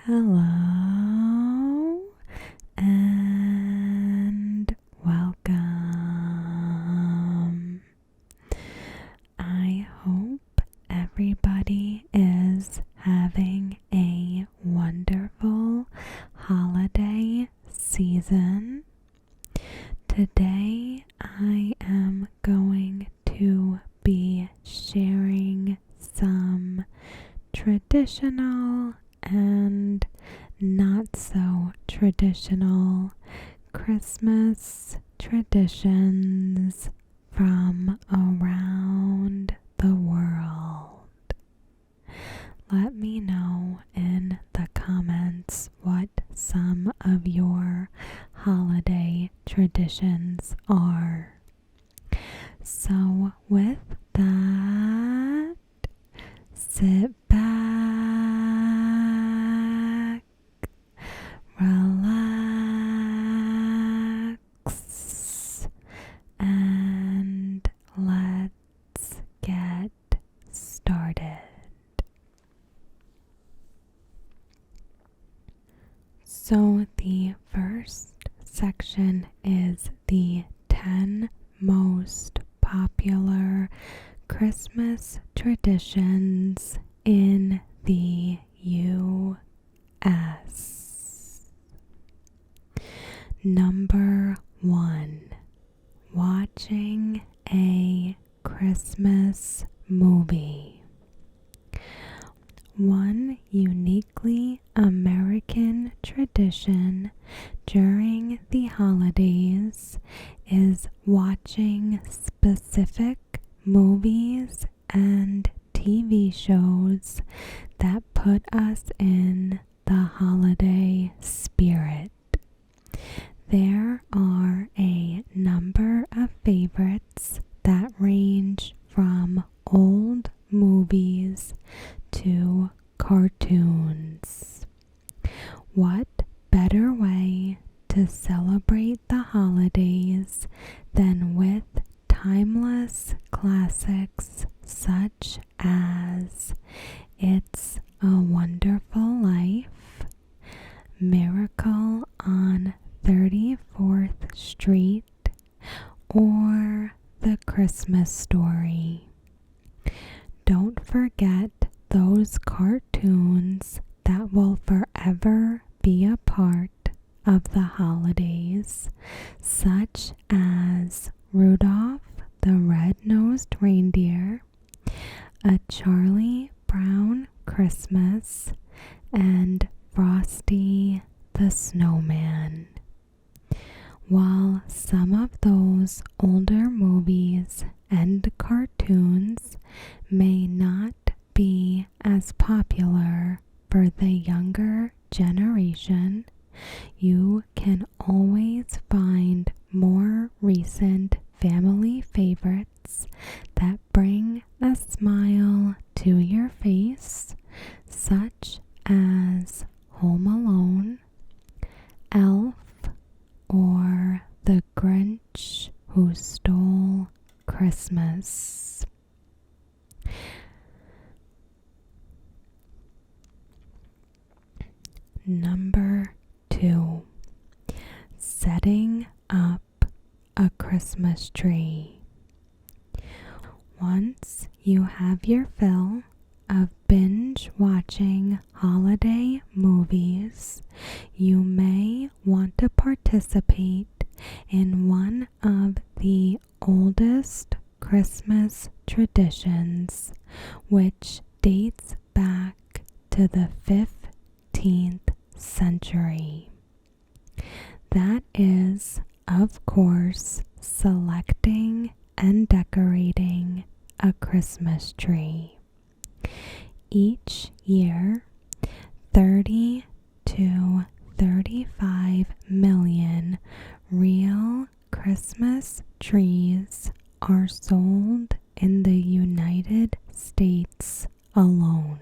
Hello and welcome. I hope everybody is having a wonderful holiday season. Today I am going to be sharing some traditional and not so traditional Christmas traditions from around the world. Let me know in the comments what some of your holiday traditions are. So with that, sit back, relax, and let's get started. So the first section is the 10 most popular Christmas traditions in the U.S. Number 1. Watching a Christmas movie. One uniquely American tradition during the holidays is watching specific movies and TV shows that put us in the holiday spirit. There are a number of favorites that range from old movies to cartoons. What better way to celebrate the holidays than with timeless classics such as It's a Wonderful Life, Miracle on 34th Street, or The Christmas Story. Don't forget those cartoons that will forever be a part of the holidays, such as Rudolph the Red-Nosed Reindeer, A Charlie Brown Christmas, and Frosty the Snowman. While some of those older movies and cartoons may not be as popular for the younger generation, you can always find more recent family favorites that bring a smile to your face, such as Home Alone, Elf, or The Grinch Who Stole Christmas. Number 2. Setting up a Christmas tree. Once you have your fill of binge watching holiday movies, you may want to participate in one of the oldest Christmas traditions, which dates back to the 15th century. That is, of course, selecting and decorating a Christmas tree. Each year, 30 to 35 million real Christmas trees are sold in the United States alone.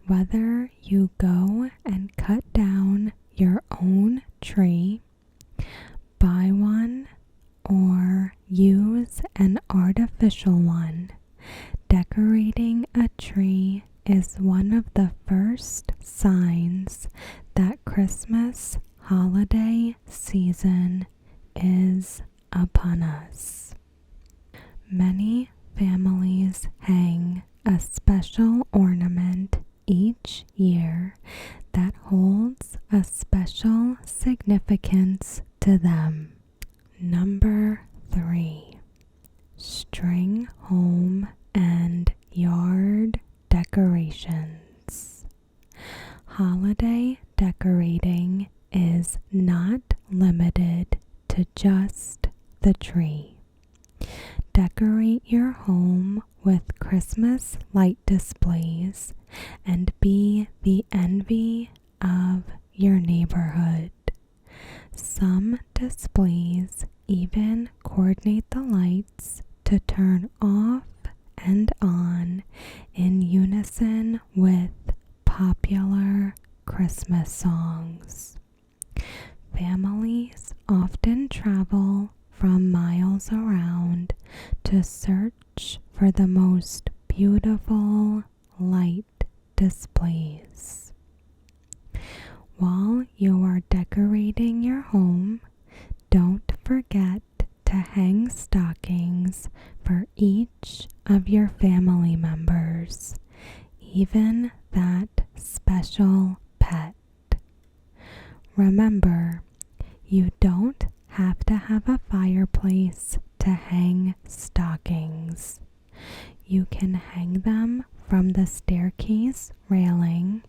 Whether you go and cut down your own tree, buy one, or use an artificial one, decorating a tree is one of the first signs that Christmas holiday season is upon us. Many families hang a special ornament each year that holds a special significance to them. Number 3. String home and yard decorations. Holiday decorating is not limited to just the tree. Decorate your home with Christmas light displays and be the envy of your neighborhood. Some displays even coordinate the lights to turn off and on in unison with popular Christmas songs. Families often travel from miles around to search for the most beautiful light displays. While you are decorating your home, don't forget to hang stockings for each of your family members, even that special pet. Remember, you don't have to have a fireplace to hang stockings. You can hang them from the staircase railing,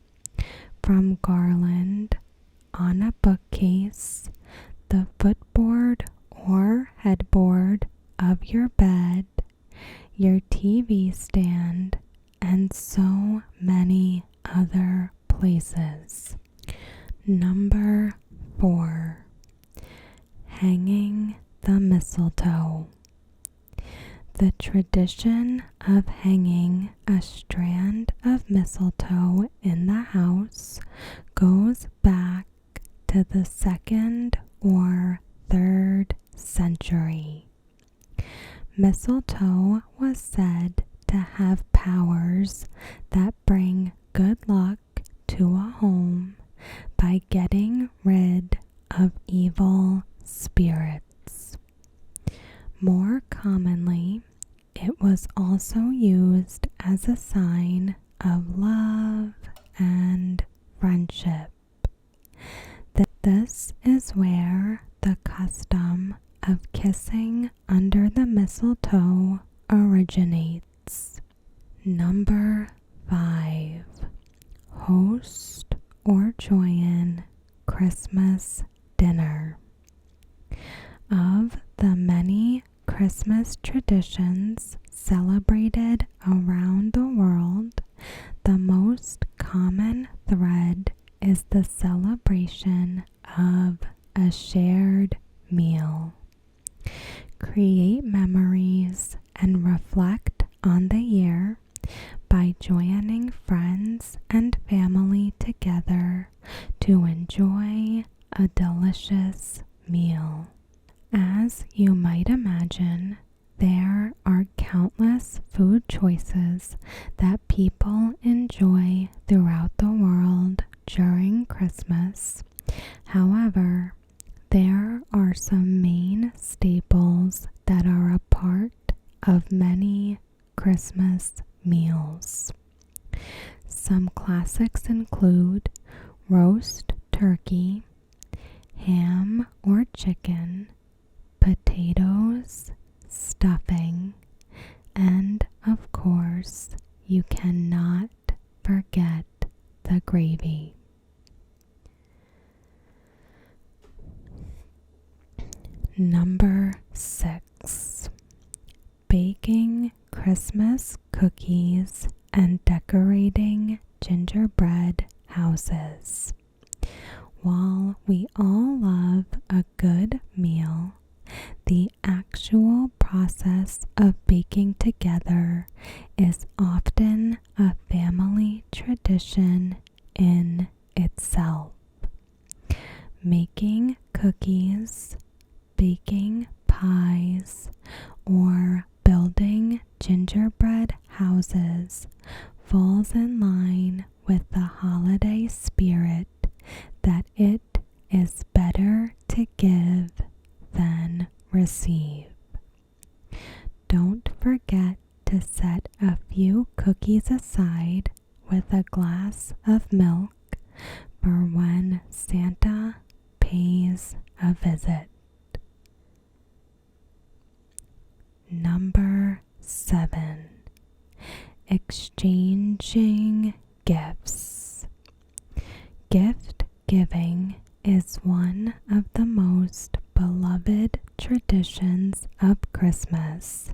from garland, on a bookcase, the footboard or headboard of your bed, your TV stand, and so many other places. Number 4. Hanging the mistletoe. The tradition of hanging a strand of mistletoe in the house goes back to the 2nd or 3rd century. Mistletoe was said to have powers that bring good luck to a home by getting rid of evil spirits. More commonly, it was also used as a sign of love and friendship. This is where the custom of kissing under the mistletoe originates. Number 5. Host or join Christmas dinner. Of the many Christmas traditions celebrated around the world, the most common thread is the celebration of a shared meal. Create memories and reflect on the year by joining friends and family together to enjoy a delicious meal. As you might imagine, there are countless food choices that people enjoy throughout the world during Christmas. However, there are some main staples that are a part of many Christmas meals. Some classics include roast turkey, ham or chicken, potatoes, stuffing, and of course, you cannot forget the gravy. Number 6. Baking Christmas cookies and decorating gingerbread houses. While we all love a good meal, the actual process of baking together is often a family tradition in itself. Making cookies, baking pies, or building gingerbread houses falls in line with the holiday spirit that it is better to give than receive. Don't forget to set a few cookies aside with a glass of milk for when Santa pays a visit. Number 7. Exchanging gifts. Gift giving is one of the most beloved traditions of Christmas,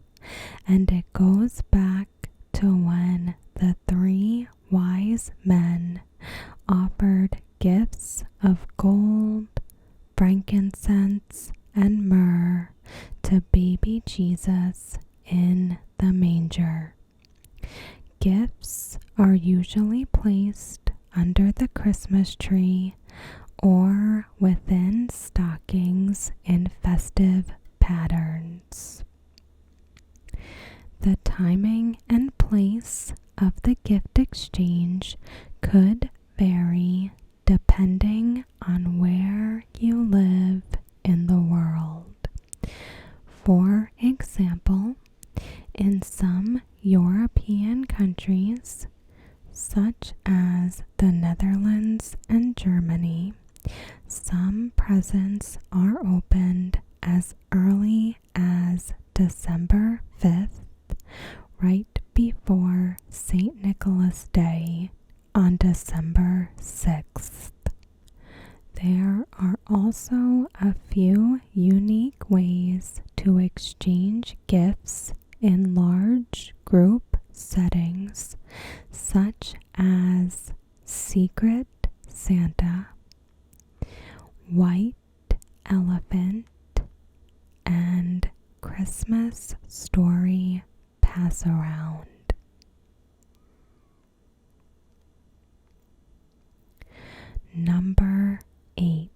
and it goes back to when the 3 wise men offered gifts of gold, frankincense, and myrrh to baby Jesus in the manger. Gifts are usually placed under the Christmas tree or within stockings in festive patterns. The timing and place of the gift exchange could vary depending on where you live in the world. For example, in some European countries, such as the Netherlands and Germany, some presents are opened as early as December 5th, right before St. Nicholas Day on December 6th. There are also a few unique ways to exchange gifts in large group settings, such as Secret Santa, White Elephant, and Christmas Story Pass Around. Number 8.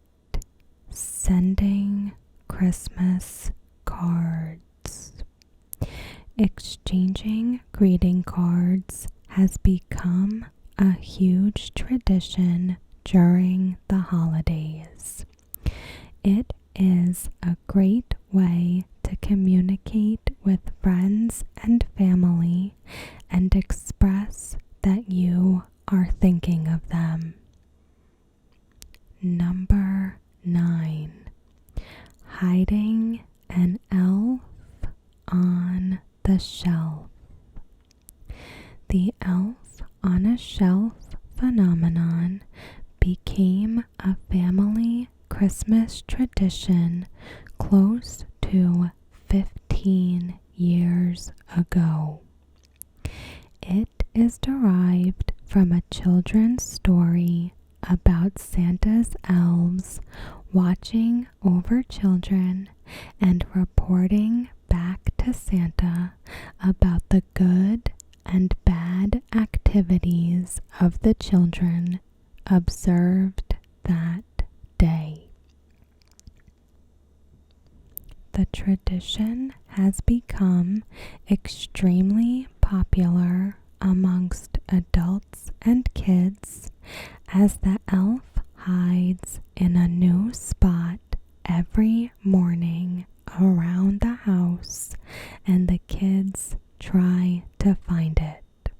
Sending Christmas cards. Exchanging greeting cards has become a huge tradition during the holidays. It is a great way to communicate with friends and family and express that you are thinking of them. Number 9. Hiding an elf on the shelf. The elf on a shelf phenomenon became a family Christmas tradition close to 15 years ago. It is derived from a children's story about Santa's elves watching over children and reporting back to Santa about the good and bad activities of the children observed that day. The tradition has become extremely popular amongst adults and kids as the elf hides in a new spot every morning around the house and the kids try to find it.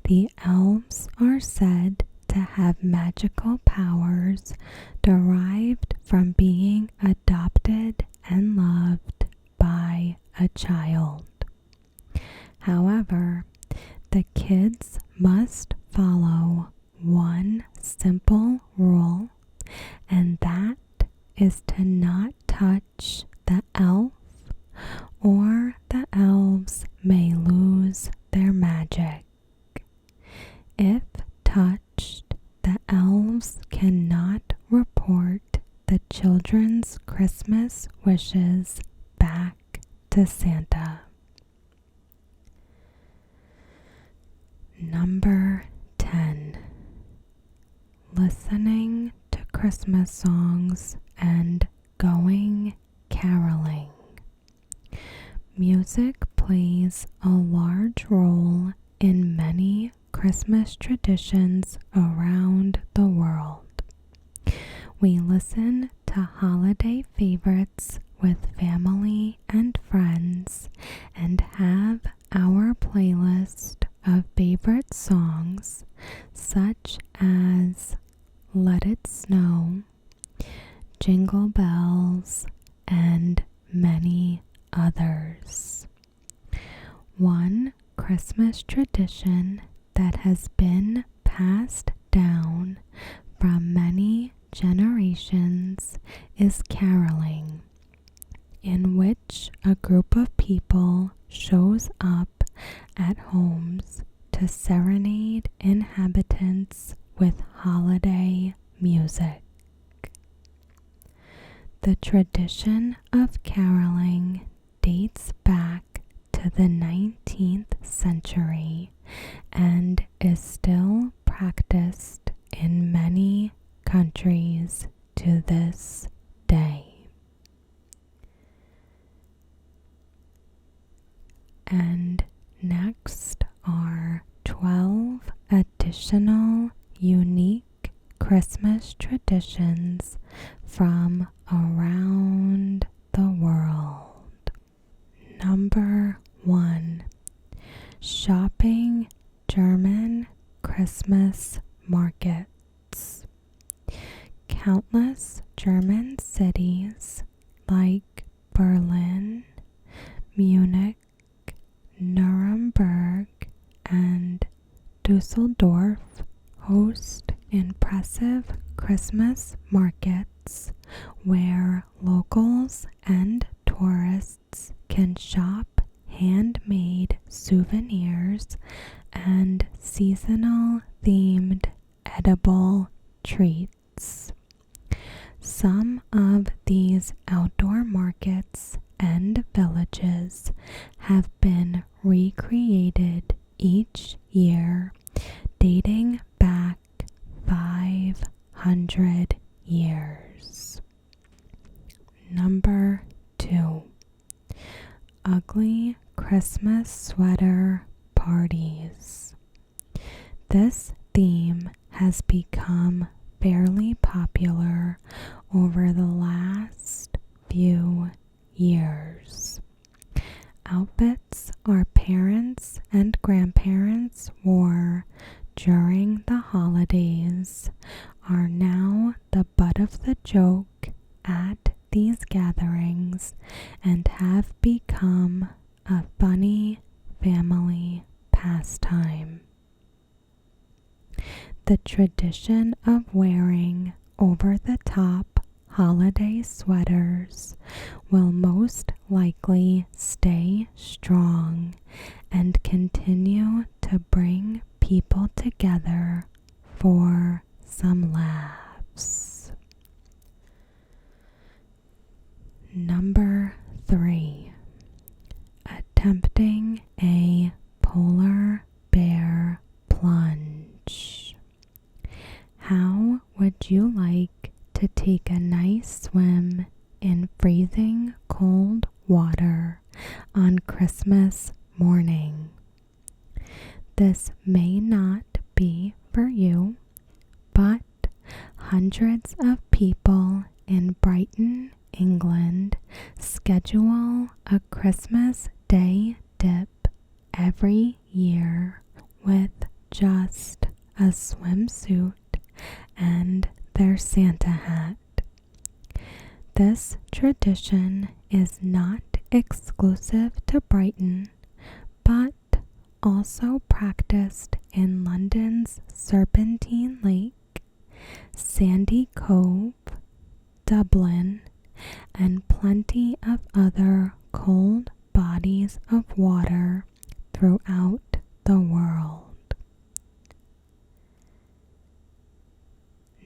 The elves are said to have magical powers derived from being adopted and loved by a child. However, the kids must follow one simple rule, and that is to not touch the elf, or the elves may lose their magic. If touched, the elves cannot report the children's Christmas wishes back to Santa. Number 10. Listening to Christmas songs and going caroling. Music plays a large role in many Christmas traditions around the world. We listen to holiday favorites with family and friends and have our playlist of favorite songs such as Let It Snow, Jingle Bells, and many others. One Christmas tradition that has been passed down from many generations is caroling, in which a group of people shows up at homes to serenade inhabitants with holiday music. The tradition of caroling dates back to the 19th century and is still practiced in many countries to this day. And next are 12 additional unique Christmas traditions from around the world. Number 1. Shopping German Christmas markets. Countless German cities like Berlin, Munich, Nuremberg, and Dusseldorf host impressive Christmas markets where locals and tourists can shop handmade souvenirs and seasonal themed edible treats. Some of these outdoor markets and villages have been recreated each year, dating back 500 years. Number 2. Ugly Christmas sweater parties. This theme has become fairly popular over the last few years. Outfits our parents and grandparents wore during the holidays are now the butt of the joke at these gatherings and have become a funny family pastime. The tradition of wearing over-the-top holiday sweaters will most likely stay strong and continue to bring people together for some laughs. Number 3. Attempting a polar bear plunge. How would you like to take a nice swim in freezing cold water on Christmas morning? This may not be for you, but hundreds of people in Brighton, England schedule a Christmas Day dip every year with just a swimsuit and their Santa hat. This tradition is not exclusive to Brighton, but also practiced in London's Serpentine Lake, Sandy Cove, Dublin, and plenty of other cold bodies of water throughout the world.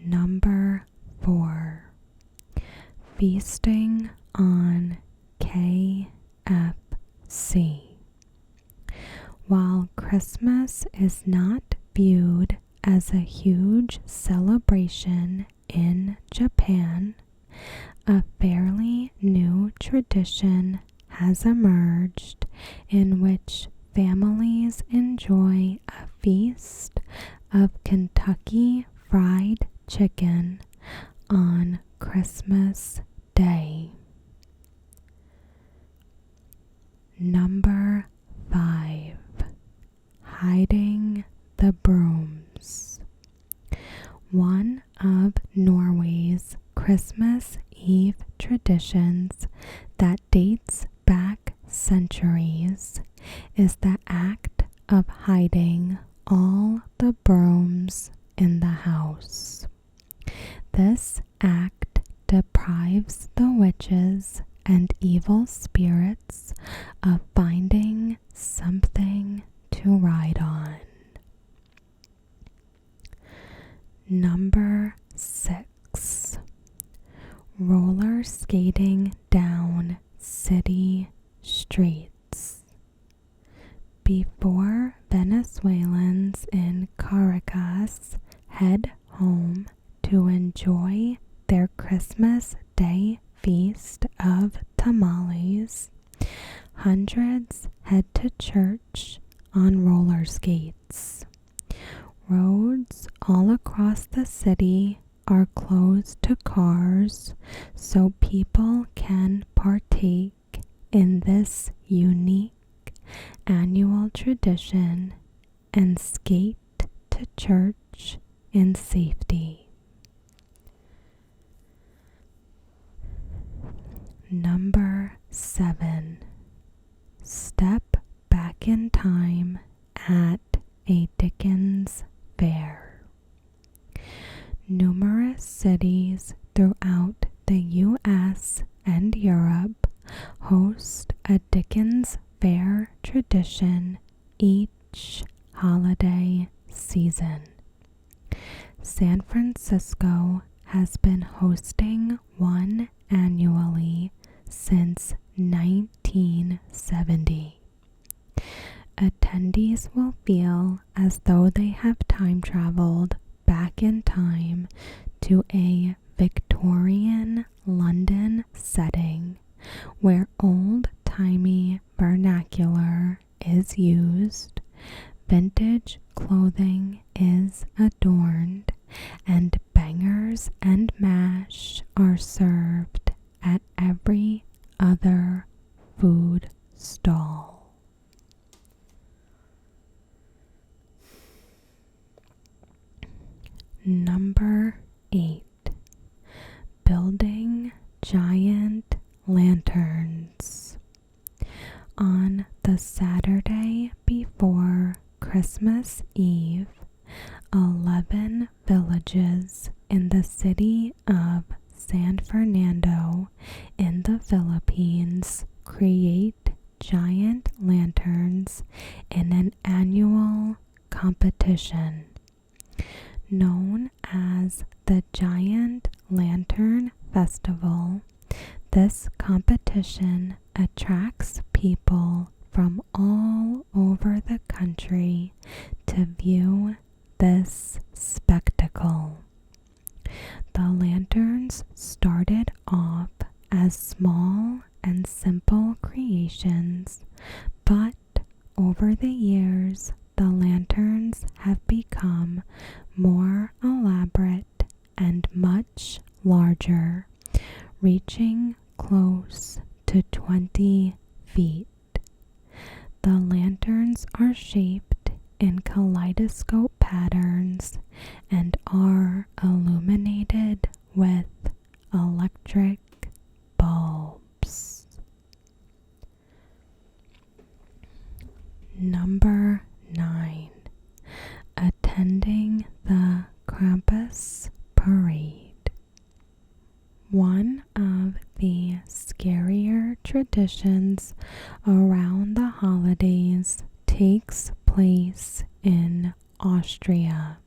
Number 4. Feasting on KFC. While Christmas is not viewed as a huge celebration in Japan, a fairly new tradition has emerged in which families enjoy a feast of Kentucky Fried Chicken on Christmas Day. Number 5. Hiding the brooms. One of Norway's Christmas Eve traditions that dates back centuries is the act of hiding all the brooms in the house. This act deprives the witches and evil spirits of finding something to ride on. Number 6. Roller skating down city streets. Before Venezuelans in Caracas head home to enjoy their Christmas Day feast of tamales, hundreds head to church on roller skates. Roads all across the city are closed to cars so people can partake in this unique annual tradition and skate to church in safety. Number 7. Step back in time at a Dickens fair. Numerous cities throughout the U.S. and Europe host a Dickens fair tradition each holiday season. San Francisco has been hosting one annually since 1970. Attendees will feel as though they have time traveled back in time to a Victorian London setting where old-timey vernacular is used, vintage clothing is adorned, and bangers and mash are served at every other food stall. Number 8. Building giant lanterns. On the Saturday before Christmas Eve, 11 villages in the city of San Fernando in the Philippines create giant lanterns in an annual competition. Known as the Giant Lantern Festival, this competition attracts people from all over the country to view this spectacle. The lanterns started off as small and simple creations, but over the years, the lanterns have become more elaborate and much larger, reaching close to 20 feet. The lanterns are shaped in kaleidoscope patterns and are illuminated with electric bulbs. Number 9. Attending the Krampus Parade. One of the scarier traditions around the holidays takes place in Austria.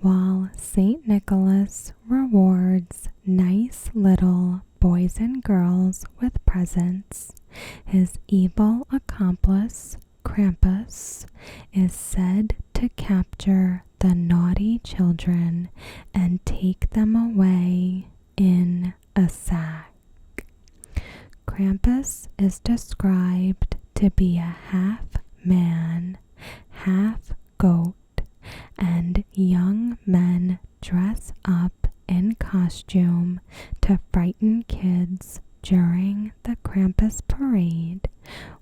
While St. Nicholas rewards nice little boys and girls with presents, his evil accomplice, Krampus, is said to capture the naughty children and take them away in a sack. Krampus is described to be a half man, half goat, and young men dress up in costume to frighten kids during the Krampus parade,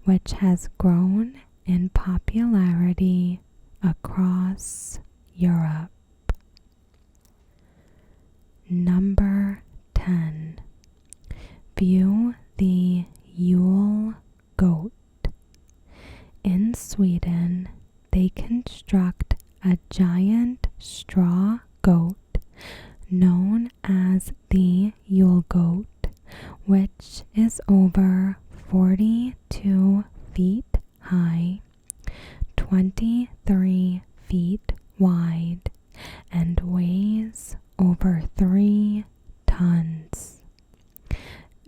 which has grown in popularity across Europe. Number 10. View the Yule goat. In Sweden, they construct a giant straw goat known as the Yule goat, which is over 42 feet high, 23 feet wide, and weighs over 3 tons.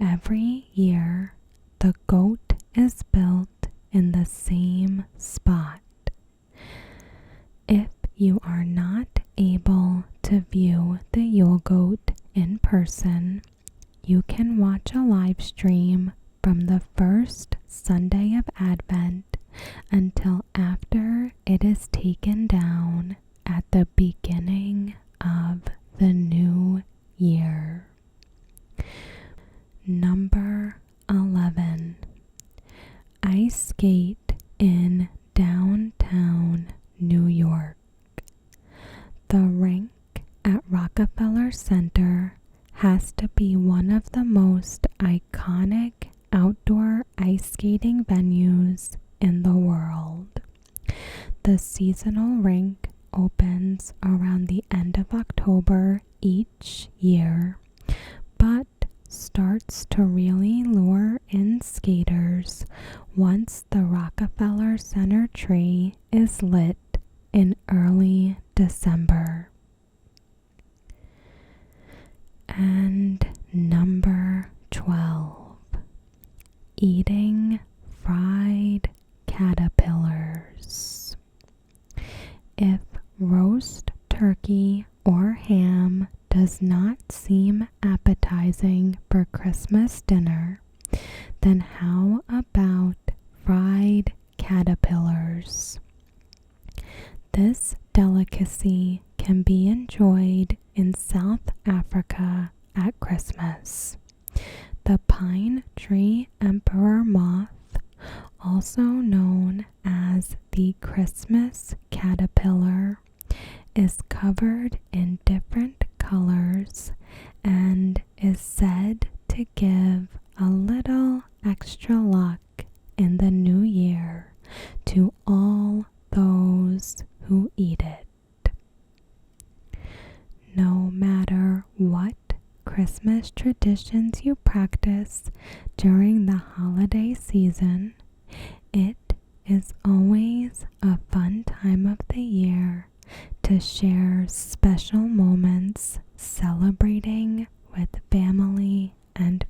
Every year, the goat is built in the same spot. If you are not able to view the Yule goat in person, you can watch a live stream from the first Sunday of Advent until after it is taken down at the beginning of the new year. Number 11. Ice skate in downtown New York. The rink at Rockefeller Center has to be one of the most iconic outdoor ice skating venues in the world. The seasonal rink opens around the end of October each year, but starts to really lure in skaters once the Rockefeller Center tree is lit in early December. And number 12. Eating fried caterpillars. If roast turkey or ham does not seem appetizing for Christmas dinner, then how about fried caterpillars? This delicacy can be enjoyed in South Africa at Christmas. The pine tree emperor moth, also known as the Christmas caterpillar, is covered in different colors and is said to give a little extra luck in the new year to all those who eat it. No matter what Christmas traditions you practice during the holiday season, it is always a fun time of the year to share special moments celebrating with family and